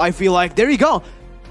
I feel like, there you go.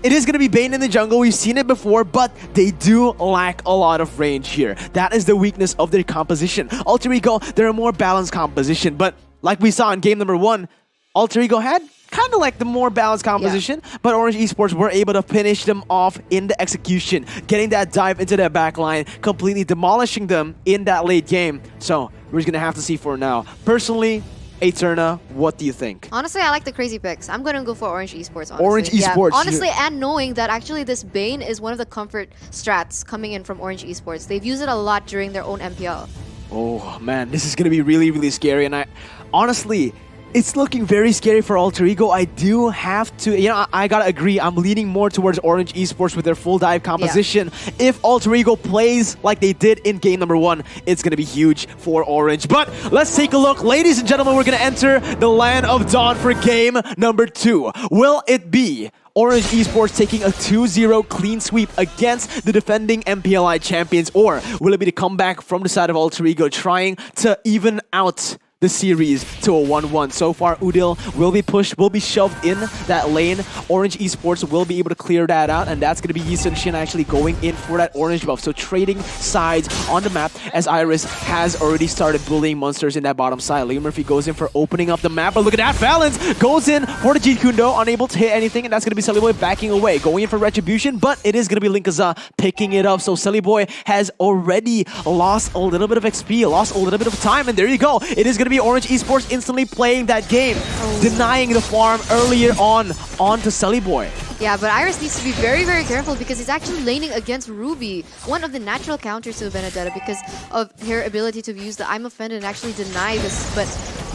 It is going to be Bane in the jungle. We've seen it before, but they do lack a lot of range here. That is the weakness of their composition. Alter Ego, they're a more balanced composition, but like we saw in game number 1, Alter Ego had kind of like the more balanced composition, but Orange Esports were able to finish them off in the execution, getting that dive into their backline, completely demolishing them in that late game. So we're just going to have to see for now. Personally, Eterna, what do you think? Honestly, I like the crazy picks. I'm gonna go for Orange Esports, honestly. Orange Esports. Yeah, honestly, and knowing that actually this Bane is one of the comfort strats coming in from Orange Esports. They've used it a lot during their own MPL. Oh man, this is gonna be really, really scary. And honestly, it's looking very scary for Alter Ego. I do have to, I gotta agree. I'm leaning more towards Orange Esports with their full dive composition. Yeah. If Alter Ego plays like they did in game number 1, it's gonna be huge for Orange. But let's take a look. Ladies and gentlemen, we're gonna enter the Land of Dawn for game number 2. Will it be Orange Esports taking a 2-0 clean sweep against the defending MPLI champions, or will it be the comeback from the side of Alter Ego trying to even out the series to a 1-1. So far, Udil will be pushed, will be shoved in that lane. Orange Esports will be able to clear that out, and that's going to be sun-shin actually going in for that orange buff. So trading sides on the map as Iris has already started bullying monsters in that bottom side. Leo Murphy goes in for opening up the map, but look at that, Valens goes in for the Jeet Kundo, unable to hit anything, and that's going to be Sellyboy backing away. Going in for Retribution, but it is going to be Linkaza picking it up. So Sellyboy has already lost a little bit of XP, lost a little bit of time, and there you go. It is going to be Orange Esports instantly playing that game, denying the farm earlier onto Sellyboy. Yeah, but Iris needs to be very, very careful because he's actually laning against Ruby, one of the natural counters to Benedetta because of her ability to use the I'm offended and actually deny this. But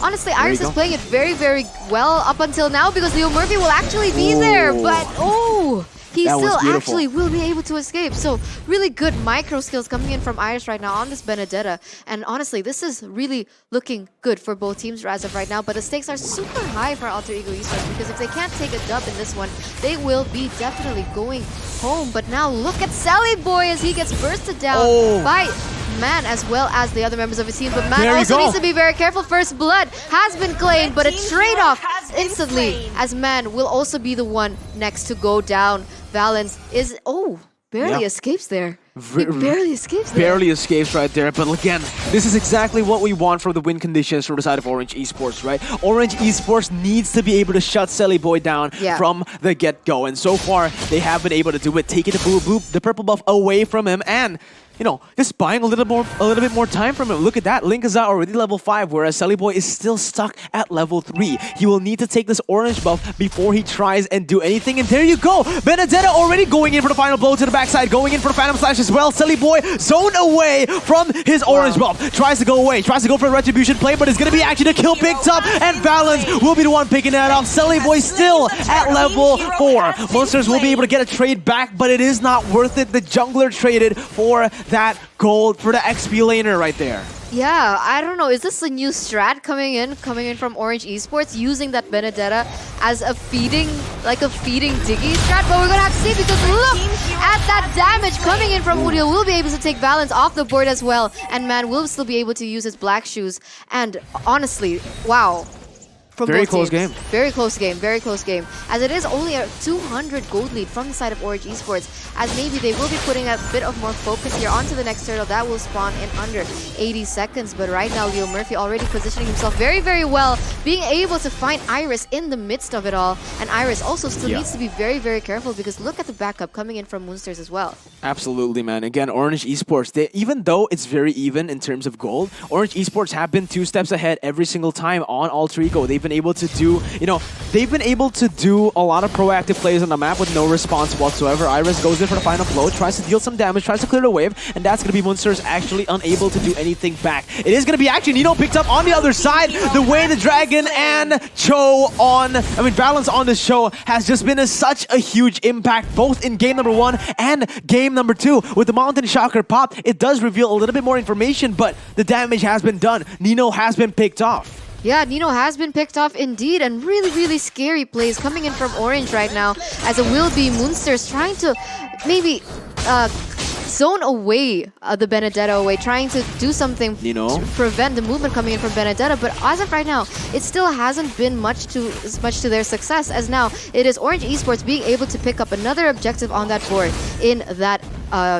honestly, Iris is playing it very, very well up until now because Leo Murphy will actually be there. But he still actually will be able to escape. So really good micro skills coming in from Iris right now on this Benedetta. And honestly, this is really looking good for both teams as of right now. But the stakes are super high for Alter Ego Esports because if they can't take a dub in this one, they will be definitely going home. But now look at Sellyboy as he gets bursted down by Man as well as the other members of his team. But Man also needs to be very careful. First blood has been claimed, but a trade-off instantly as Man will also be the one next to go down. Valens is, barely escapes there. He barely escapes there. Barely escapes right there. But again, this is exactly what we want from the win conditions from the side of Orange Esports, right? Orange Esports needs to be able to shut Sellyboy down from the get-go. And so far, they have been able to do it. Taking the purple buff away from him and just buying a little bit more time from him. Look at that. Linkaza already level 5, whereas Sellyboy is still stuck at level 3. He will need to take this orange buff before he tries and do anything. And there you go. Benedetta already going in for the final blow to the backside, going in for the Phantom Slash as well. Sellyboy zoned away from his orange buff. Tries to go away, tries to go for a retribution play, but it's going to be actually the kill picked up, and Valens will be the one picking that up. Sellyboy still at level 4. Monsters will be able to get a trade back, but it is not worth it. The jungler traded for that gold for the XP laner right there. Yeah, I don't know. Is this a new strat coming in from Orange Esports, using that Benedetta as a feeding Diggy strat? But we're gonna have to see because look at that damage coming in from Udil. Will be able to take Valens off the board as well, and Man will still be able to use his black shoes. And honestly, wow. Very close game. Very close game, very close game. As it is only a 200 gold lead from the side of Orange Esports, as maybe they will be putting a bit of more focus here onto the next turtle that will spawn in under 80 seconds. But right now, Leo Murphy already positioning himself very, very well, being able to find Iris in the midst of it all. And Iris also still needs to be very, very careful because look at the backup coming in from Moonsters as well. Absolutely, man. Again, Orange Esports, even though it's very even in terms of gold, Orange Esports have been 2 steps ahead every single time on Alter Ego. They've been able to do, a lot of proactive plays on the map with no response whatsoever. Iris goes in for the final blow, tries to deal some damage, tries to clear the wave, and that's going to be Monsters actually unable to do anything back. It is going to be actually Nino picked up on the other side. The way the Dragon and Valens on the show has just been such a huge impact, both in game number 1 and game number 2. With the Mountain Shocker pop, it does reveal a little bit more information, but the damage has been done. Nino has been picked off. Yeah, Nino has been picked off indeed, and really, really scary plays coming in from Orange right now, as it will be Moonsters trying to maybe zone away the Benedetta away, trying to do something Nino. to prevent the movement coming in from Benedetta. But as of right now, it still hasn't been much to their success, as now it is Orange Esports being able to pick up another objective on that board in that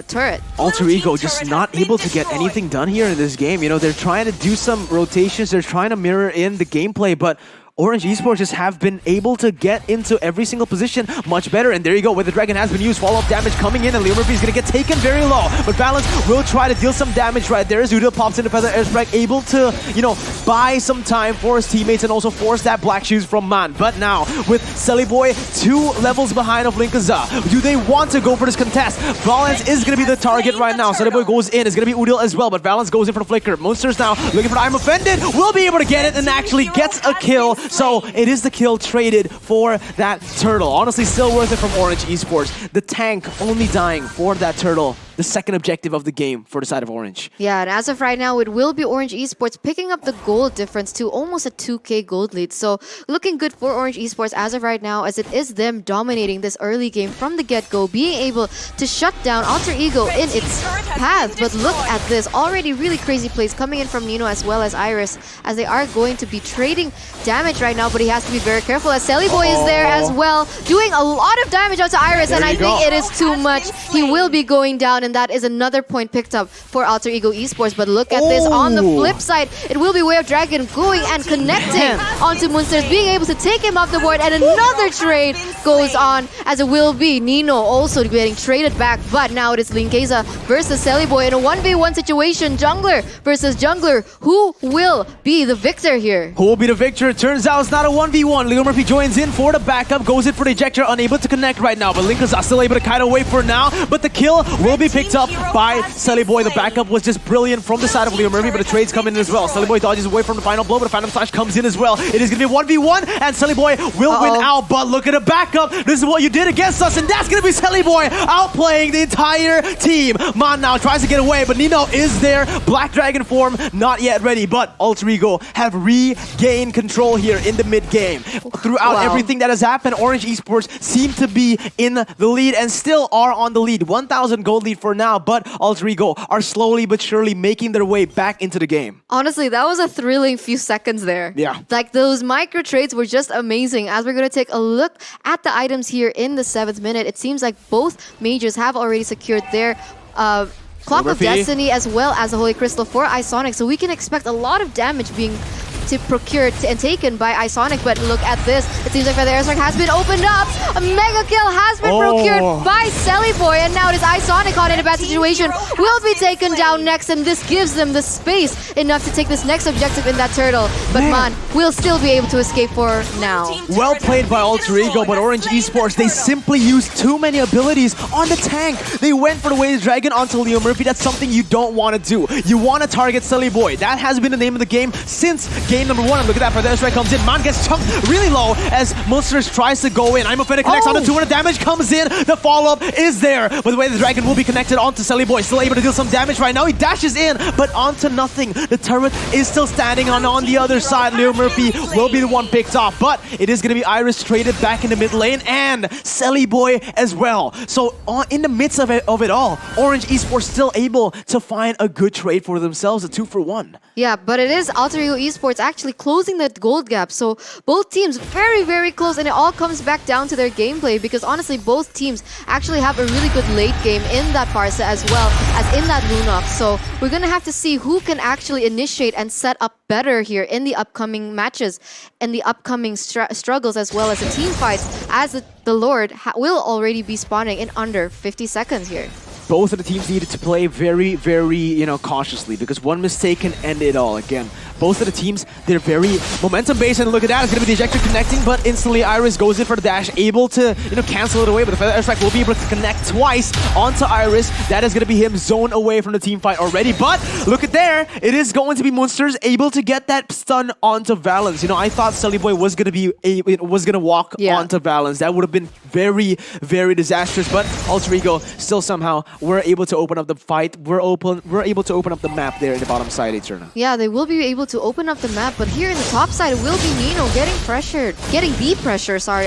turret. Alter Ego just not able to get anything done here in this game. You know, they're trying to do some rotations, they're trying to mirror in the gameplay, but Orange Esports just have been able to get into every single position much better. And there you go, where the Dragon has been used. Follow-up damage coming in, and Leo Murphy is going to get taken very low. But Balance will try to deal some damage right there. Zuda pops into Feather Airstrike, able to, you know, buy some time for his teammates and also force that Black Shoes from Man. But now, with Sellyboy 2 levels behind of Linkaza, do they want to go for this contest? Balance is going to be the target right now. Sellyboy goes in, it's going to be Udil as well, but Balance goes in for the Flicker. Monsters now looking for I'm Offended, will be able to get it and actually gets a kill. So it is the kill traded for that turtle. Honestly, still worth it from Orange Esports. The tank only dying for that turtle. The second objective of the game for the side of Orange. Yeah, and as of right now, it will be Orange Esports picking up the gold difference to almost a 2k gold lead. So looking good for Orange Esports as of right now, as it is them dominating this early game from the get-go, being able to shut down Alter Ego in its path. But look at this, already really crazy plays coming in from Nino as well as Iris, as they are going to be trading damage right now, but he has to be very careful as Sellyboy is there as well, doing a lot of damage out to Iris, and I think it is too much. He will be going down, and that is another point picked up for Alter Ego Esports. But look at this, on the flip side, it will be Way of Dragon going and connecting onto Munsters, being able to take him off the board, and another trade goes on, as it will be Nino also getting traded back. But now it is Linkeza versus Sellyboy in a 1v1 situation, jungler versus jungler. Who will be the victor here? Who will be the victor? It turns out it's not a 1v1. Leo Murphy joins in for the backup, goes in for the ejector, unable to connect right now, but Linkeza still able to kite away for now, but the kill will be picked up by Sellyboy. The backup was just brilliant from the side of Leo Murphy, but the trades come in as well. Sellyboy dodges away from the final blow, but the Phantom Slash comes in as well. It is going to be a 1v1, and Sellyboy will win out, but look at the backup. This is what you did against us, and that's going to be Sellyboy outplaying the entire team. Man now tries to get away, but Nino is there. Black Dragon form, not yet ready, but Alter Ego have regained control here in the mid-game. Throughout everything that has happened, Orange Esports seem to be in the lead and still are on the lead. 1,000 gold lead for now, but Alter Ego are slowly but surely making their way back into the game. Honestly, that was a thrilling few seconds there. Yeah. Like, those micro trades were just amazing. As we're going to take a look at the items here in the 7th minute, it seems like both majors have already secured their Clock of Destiny as well as the Holy Crystal for Isonic. So we can expect a lot of damage being procured and taken by Isonic, but look at this. It seems like the airstrike has been opened up. A mega kill has been procured by Sellyboy, and now it is Isonic caught in a bad situation. Will be taken down next, and this gives them the space enough to take this next objective in that turtle. But Man will still be able to escape for now. Well played by Alter Ego, but Orange Esports, they simply used too many abilities on the tank. They went for the Way of the Dragon onto Leo Murphy. That's something you don't want to do. You want to target Sellyboy. That has been the name of the game since game number 1. And look at that, for the airstrike comes in. Man gets chunked really low as Monsters tries to go in. I'm Offended connects on the 200 damage, comes in. The follow-up is there. But the Way the Dragon will be connected onto Sellyboy. Still able to deal some damage right now. He dashes in, but onto nothing. The turret is still standing on the other side. Leo Murphy will be the one picked off, but it is going to be Iris traded back in the mid lane and Sellyboy as well. So in the midst of it all, Orange Esports still able to find a good trade for themselves, a 2-for-1. Yeah, but it is Alter Ego Esports actually closing that gold gap. So both teams very, very close, and it all comes back down to their gameplay, because honestly, both teams actually have a really good late game in that Parsa as well as in that Lunok. So we're going to have to see who can actually initiate and set up better here in the upcoming matches and the upcoming struggles, as well as the team fights, as the Lord will already be spawning in under 50 seconds here. Both of the teams needed to play very, very, cautiously, because one mistake can end it all. Again, both of the teams, they're very momentum-based, and look at that, it's going to be the ejector connecting, but instantly Iris goes in for the dash, able to, cancel it away, but the Feather Airstrike will be able to connect twice onto Iris. That is going to be him zone away from the team fight already, but look at there, it is going to be Monsters able to get that stun onto Valence. I thought Sellyboy was going to walk onto Valence. That would have been very, very disastrous, but Alter Ego still somehow were able to open up the fight. We're able to open up the map there in the bottom side, Eterna. Yeah, they will be able to open up the map, but here in the top side, it will be Nino getting the pressure,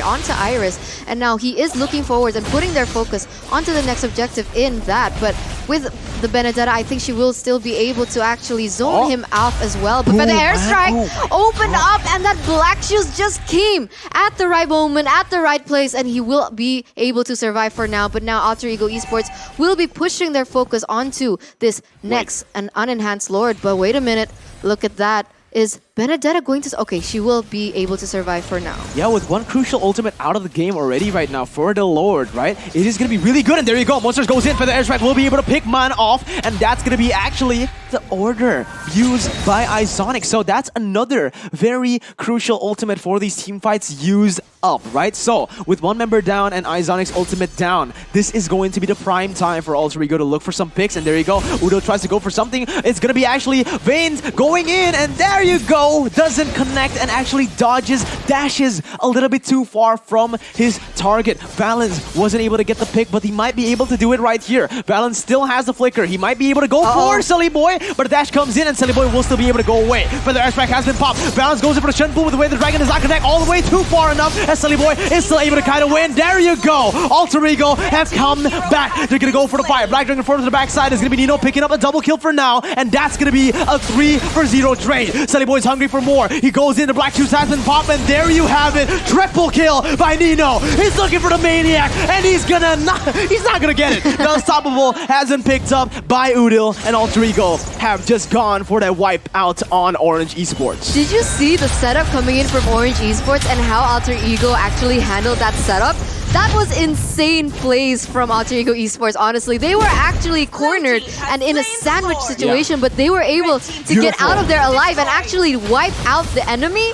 onto Iris. And now he is looking forward and putting their focus onto the next objective in that. But with the Benedetta, I think she will still be able to actually zone him off as well. But for the airstrike, opened up, and that Black Shoes just came at the right moment, at the right place, and he will be able to survive for now. But now Alter Ego Esports will be pushing their focus onto this next and unenhanced Lord. But wait a minute, look at that. Is Benedetta going to... Okay, she will be able to survive for now. Yeah, with one crucial ultimate out of the game already right now for the Lord, right? It is going to be really good. And there you go. Monsters goes in for the airstrike. We'll be able to pick man off. And that's going to be actually the order used by Izonic. So that's another very crucial ultimate for these team fights used up, right? So with one member down and Izonic's ultimate down, this is going to be the prime time for Alter Ego to look for some picks. And there you go. Udo tries to go for something. It's going to be actually Vane's going in. And there you go. Doesn't connect and actually dodges, dashes a little bit too far from his target. Valens wasn't able to get the pick, but he might be able to do it right here. Valens still has the flicker. He might be able to go for Sully Boy, but the dash comes in and Sully Boy will still be able to go away. But the airstrike has been popped. Valens goes in for the Shenpu with the way the dragon does not connect all the way too far enough, as Sully Boy is still able to kind of win. There you go. Alter Ego have come back. They're going to go for the fire. Black Dragon forward to the backside is going to be Nino picking up a double kill for now, and that's going to be a 3-for-0 trade. Sully Boy's hungry for more. He goes in, the Black Shoes has been popped, and there you have it. Triple kill by Nino. He's looking for the Maniac, and he's not gonna get it. The Unstoppable has been picked up by Udil, and Alter Ego have just gone for that wipe out on Orange Esports. Did you see the setup coming in from Orange Esports and how Alter Ego actually handled that setup? That was insane plays from Alter Ego Esports, honestly. They were actually cornered and in a sandwich situation, but they were able to get out of there alive and actually wipe out the enemy.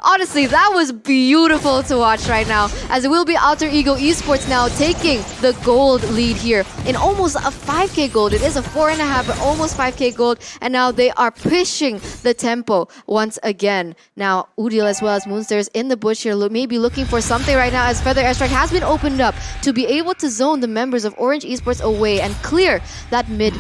Honestly, that was beautiful to watch right now, as it will be Alter Ego Esports now taking the gold lead here in almost a 5k gold. It is a 4.5, but almost 5k gold, and now they are pushing the tempo once again. Now, Udil as well as Moonsters in the bush here, maybe looking for something right now, as Feather Airstrike has been opened up to be able to zone the members of Orange Esports away and clear that mid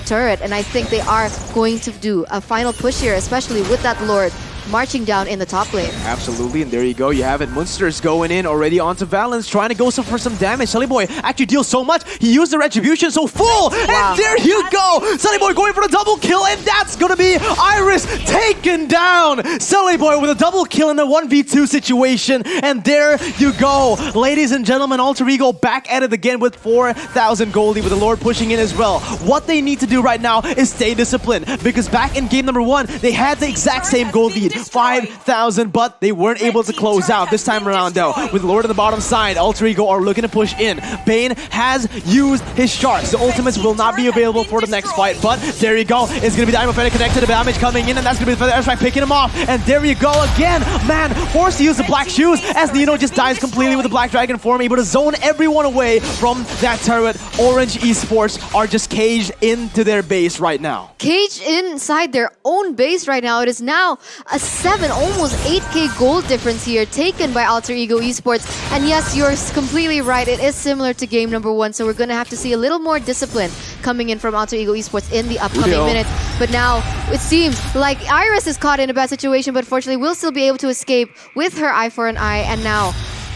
turret, and I think they are going to do a final push here, especially with that Lord marching down in the top lane. Absolutely, and there you go. You have it. Munsters going in already onto Valens, trying to go for some damage. Sully Boy actually deals so much. He used the retribution, so full. Wow. And there you go. Sully Boy going for the double kill, and that's going to be Iris taken down. Sully Boy with a double kill in a 1v2 situation. And there you go. Ladies and gentlemen, Alter Ego back at it again with 4,000 goldie, with the Lord pushing in as well. What they need to do right now is stay disciplined, because back in game number 1, they had the exact same gold lead. 5,000, but they weren't able to close out this time around though. With Lord on the bottom side, Alter Ego are looking to push in. Bane has used his sharks. The ultimates will not be available for the next fight, but there you go. It's going to be the Diamond Fennec connected to damage coming in, and that's going to be the Feather Airstrike picking him off. And there you go again. Man, forced to use the Black Shoes as Nino just dies completely with the Black Dragon form, able to zone everyone away from that turret. Orange Esports are just caged into their base right now. Caged inside their own base right now. It is now a 7, almost 8k gold difference here taken by Alter Ego Esports. And yes, you're completely right. It is similar to game number 1, so we're going to have to see a little more discipline coming in from Alter Ego Esports in the upcoming minutes. But now it seems like Iris is caught in a bad situation, but fortunately will still be able to escape with her eye for an eye. And now,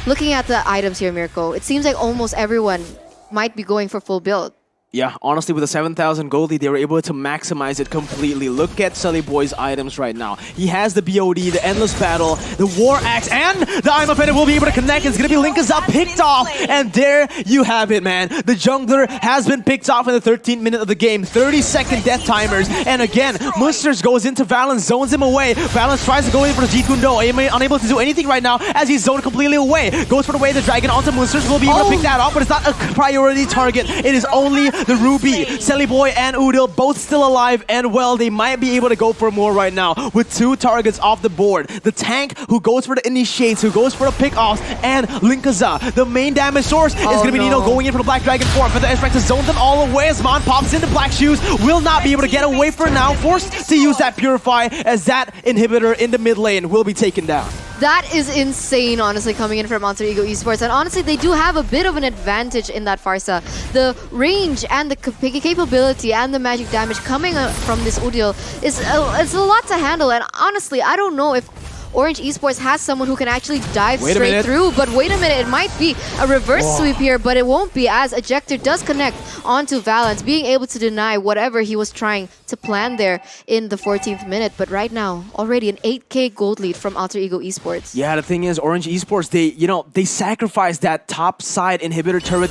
looking at the items here, Mirko, it seems like almost everyone might be going for full build. Yeah, honestly, with the 7,000 goldie, they were able to maximize it completely. Look at Sully Boy's items right now. He has the BOD, the Endless Battle, the War Axe, and the I'm Offended will be able to connect. It's going to be Linkazap picked off, and there you have it, man. The jungler has been picked off in the 13th minute of the game. 30-second death timers, and again, Munsters goes into Valens, zones him away. Valens tries to go in for the Jeet Kune Do, unable to do anything right now as he's zoned completely away. Goes for the way the dragon onto Munsters, will be able to pick that off, but it's not a priority target. It is only the Ruby. Sully Boy and Udil both still alive, and well, they might be able to go for more right now with 2 targets off the board. The tank who goes for the initiates, who goes for the pick-offs, and Linkaza, the main damage source, is going to be Nino going in for the Black Dragon form. For the Airstrike to zone them all away as Mon pops into Black Shoes, will not be able to get away for now, forced to use that Purify as that inhibitor in the mid lane will be taken down. That is insane, honestly, coming in from Alter Ego Esports. And honestly, they do have a bit of an advantage in that Farsa. The range and the capability and the magic damage coming from this Udil is it's a lot to handle. And honestly, I don't know if Orange Esports has someone who can actually dive Wait a straight minute. through. But wait a minute, it might be a reverse sweep here, but it won't be, as Ejector does connect onto Valance, being able to deny whatever he was trying to plan there in the 14th minute. But right now, already an 8K gold lead from Alter Ego Esports. Yeah, the thing is, Orange Esports, they sacrificed that top side inhibitor turret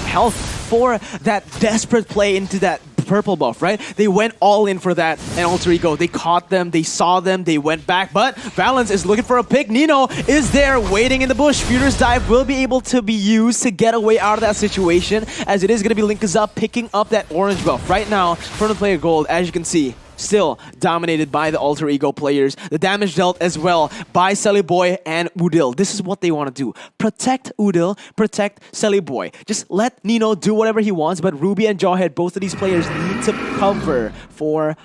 health for that desperate play into that purple buff, right? They went all in for that, and Alter Ego, they caught them, they saw them, they went back, but Valance is looking for a pick. Nino is there waiting in the bush. Furious Dive will be able to be used to get away out of that situation, as it is going to be Linkazap picking up that orange buff. Right now, front of player gold, as you can see, still dominated by the Alter Ego players. The damage dealt as well by Boy and Udil. This is what they want to do. Protect Udil, protect Boy. Just let Nino do whatever he wants, but Ruby and Jawhead, both of these players need to cover for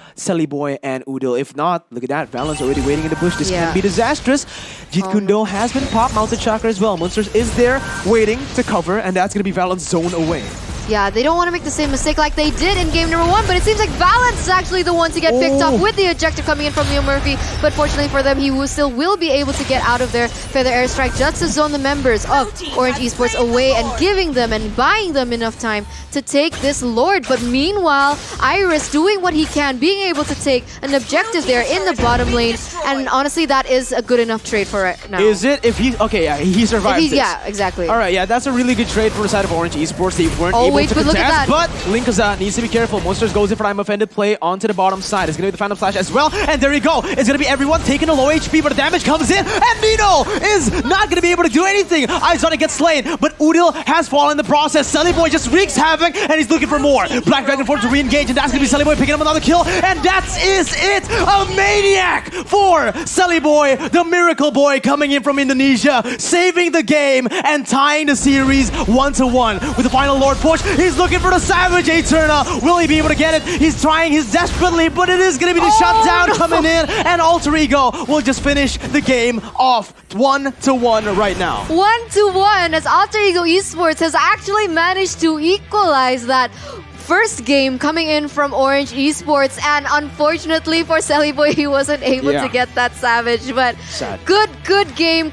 Boy and Udil. If not, look at that, Valance already waiting in the bush. This can be disastrous. Jeet Kundo has been popped, Mounted Chakra as well. Monsters is there waiting to cover, and that's going to be Valance zone away. Yeah, they don't want to make the same mistake like they did in game number 1, but it seems like Valance is actually the one to get picked up with the ejector coming in from Leo Murphy. But fortunately for them, he still will be able to get out of their Feather Airstrike just to zone the members of Orange Esports away and giving them and buying them enough time to take this Lord. But meanwhile, Iris doing what he can, being able to take an objective there in the bottom lane. And honestly, that is a good enough trade for right now. Is it? If he... Okay, yeah, he survived this. Yeah, exactly. All right, yeah, that's a really good trade for the side of Orange Esports. They weren't able to but look at contest, that. but Linkazap needs to be careful. Monsters goes in for I'm offended play onto the bottom side. It's going to be the Phantom Slash as well, and there you go. It's going to be everyone taking a low HP, but the damage comes in, and Nino is not going to be able to do anything. Izona gets slain, but Udil has fallen in the process. Boy just wreaks havoc, and he's looking for more. Black Dragon forced to re-engage, and that's going to be Boy picking up another kill, and that is it! A maniac for Boy, the Miracle Boy coming in from Indonesia, saving the game and tying the series 1-1 with the final Lord push. He's looking for the Savage Eterna. Will he be able to get it? He's trying his desperately, but it is going to be the shutdown coming in, and Alter Ego will just finish the game off 1-1 right now. 1-1 as Alter Ego Esports has actually managed to equalize that first game coming in from Orange Esports, and unfortunately for Boy, he wasn't able to get that Savage, but Sad. good game.